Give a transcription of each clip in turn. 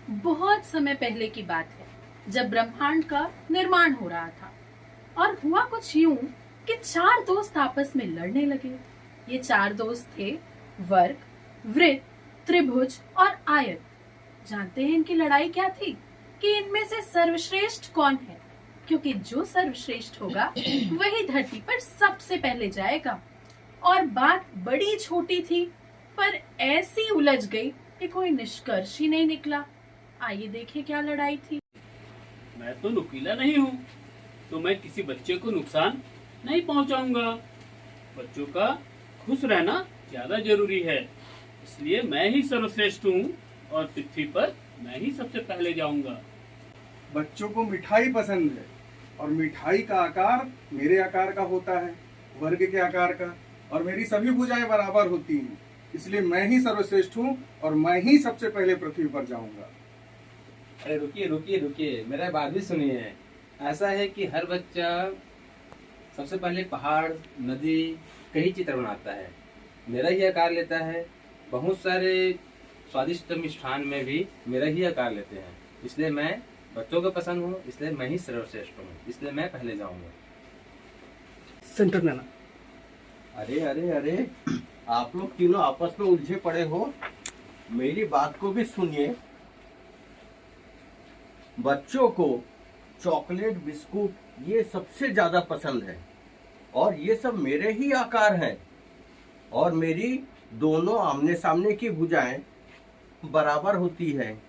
बहुत समय पहले की बात है, जब ब्रह्मांड का निर्माण हो रहा था। और हुआ कुछ यूं कि चार दोस्त आपस में लड़ने लगे। ये चार दोस्त थे वर्ग, वृत्त, त्रिभुज और आयत। जानते हैं इनकी लड़ाई क्या थी? कि इनमें से सर्वश्रेष्ठ कौन है, क्योंकि जो सर्वश्रेष्ठ होगा वही धरती पर सबसे पहले जाएगा। और बात बड़ी छोटी थी, पर ऐसी उलझ गई कि कोई निष्कर्ष ही नहीं निकला। आइए देखिए क्या लड़ाई थी। मैं तो नुकीला नहीं हूँ, तो मैं किसी बच्चे को नुकसान नहीं पहुँचाऊंगा। बच्चों का खुश रहना ज्यादा जरूरी है, इसलिए मैं ही सर्वश्रेष्ठ हूँ और पृथ्वी पर मैं ही सबसे पहले जाऊंगा। बच्चों को मिठाई पसंद है और मिठाई का आकार मेरे आकार का होता है, वर्ग के आकार का, और मेरी सभी भुजाएं बराबर होती हैं, इसलिए मैं ही सर्वश्रेष्ठ हूँ और मैं ही सबसे पहले पृथ्वी पर जाऊंगा। अरे रुकिए रुकिए रुकिए, मेरा बात भी सुनिए। ऐसा है कि हर बच्चा सबसे पहले पहाड़, नदी, कई चित्र बनाता है, मेरा ही आकार लेता है। बहुत सारे स्वादिष्ट मिष्ठान में भी मेरा ही आकार लेते हैं, इसलिए मैं बच्चों को पसंद हूँ, इसलिए मैं ही सर्वश्रेष्ठ हूँ, इसलिए मैं पहले जाऊंगा। सेंटर में आना। अरे अरे अरे, आप लोग तीनों आपस में उलझे पड़े हो, मेरी बात को भी सुनिए। बच्चों को चॉकलेट, बिस्कुट ये सबसे ज्यादा पसंद है और ये सब मेरे ही आकार हैं, और मेरी दोनों आमने सामने की भुजाएं बराबर होती हैं,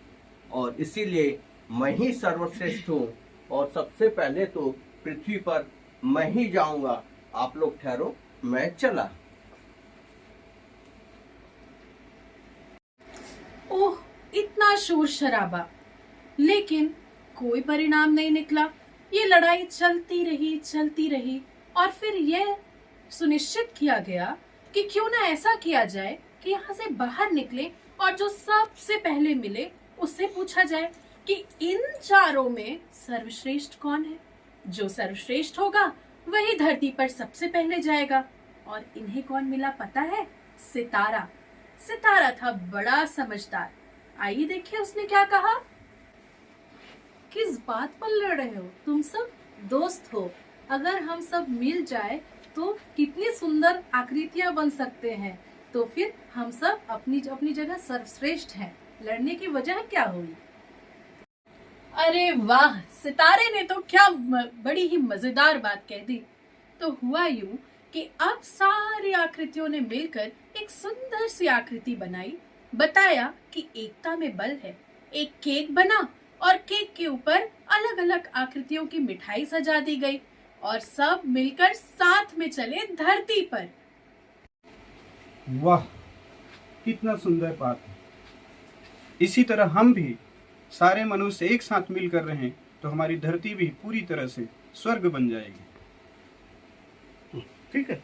और इसीलिए मैं ही सर्वश्रेष्ठ हूँ और सबसे पहले तो पृथ्वी पर मैं ही जाऊंगा। आप लोग ठहरो, मैं चला। ओह, इतना शोर शराबा, लेकिन कोई परिणाम नहीं निकला। ये लड़ाई चलती रही और फिर यह सुनिश्चित किया गया कि क्यों ना ऐसा किया जाए कि यहाँ से बाहर निकले और जो सबसे पहले मिले उससे पूछा जाए कि इन चारों में सर्वश्रेष्ठ कौन है। जो सर्वश्रेष्ठ होगा वही धरती पर सबसे पहले जाएगा। और इन्हें कौन मिला पता है? सितारा। सितारा था बड़ा समझदार। आइए देखिए उसने क्या कहा। किस बात पर लड़ रहे हो? तुम सब दोस्त हो, अगर हम सब मिल जाए तो कितनी सुंदर आकृतियां बन सकते हैं। तो फिर हम सब अपनी अपनी जगह सर्वश्रेष्ठ हैं, लड़ने की वजह क्या हुई? अरे वाह, सितारे ने तो क्या बड़ी ही मजेदार बात कह दी। तो हुआ यूं कि अब सारी आकृतियों ने मिलकर एक सुंदर सी आकृति बनाई। बताया कि एकता में बल है। एक केक बना और केक के ऊपर अलग अलग आकृतियों की मिठाई सजा दी गई और सब मिलकर साथ में चले धरती पर। वाह, कितना सुंदर बात है। इसी तरह हम भी सारे मनुष्य एक साथ मिलकर रहें तो हमारी धरती भी पूरी तरह से स्वर्ग बन जाएगी। ठीक है।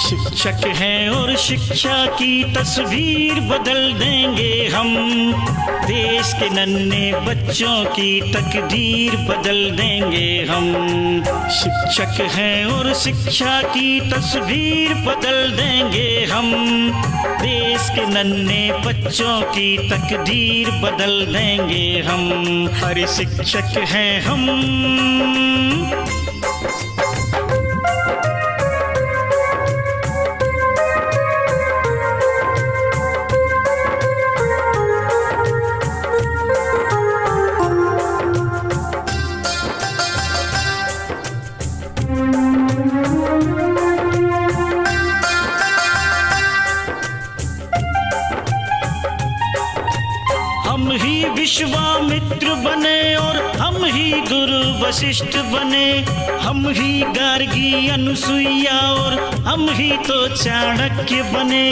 शिक्षक हैं और शिक्षा की तस्वीर बदल देंगे हम। देश के नन्हे बच्चों की तकदीर बदल देंगे हम। शिक्षक हैं और शिक्षा की तस्वीर बदल देंगे हम। देश के नन्हे बच्चों की तकदीर बदल देंगे हम। अरे शिक्षक हैं हम। हम ही विश्वामित्र बने और हम ही गुरु वशिष्ठ बने। हम ही गार्गी अनुसुईया और हम ही तो चाणक्य बने।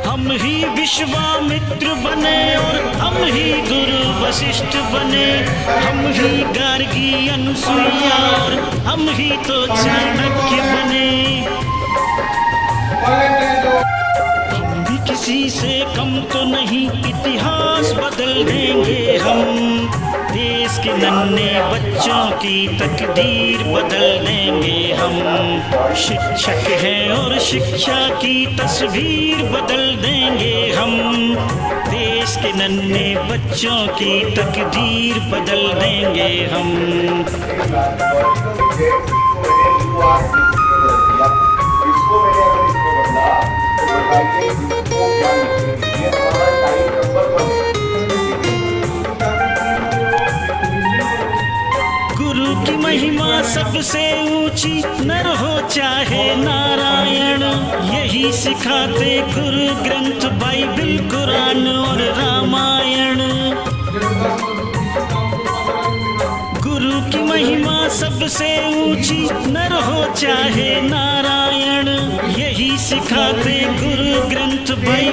हम हम ही विश्वामित्र बने और हम ही गुरु वशिष्ठ बने, हम ही गार्गी अनुसुईया और हम ही तो चाणक्य बने। हम भी किसी से कम तो नहीं, इतिहास बदल देंगे हम। देश के नन्हे बच्चों की तकदीर बदल देंगे हम। शिक्षक हैं और शिक्षा की तस्वीर बदल देंगे हम। देश के नन्हे बच्चों की तकदीर बदल देंगे हम। इसको मैंने अगर इसमें बदला तो बताइए इसको क्या लिखेंगे। ये हमारा टाइम नंबर 1 है। गुरु की महिमा सबसे ऊंची, नर हो चाहे नारायण, यही सिखाते गुरु ग्रंथ बाइबिल, कुरान और रामायण। गुरु की महिमा सबसे ऊंची, नर हो चाहे नारायण, यही सिखाते गुरु ग्रंथ बाइबिल।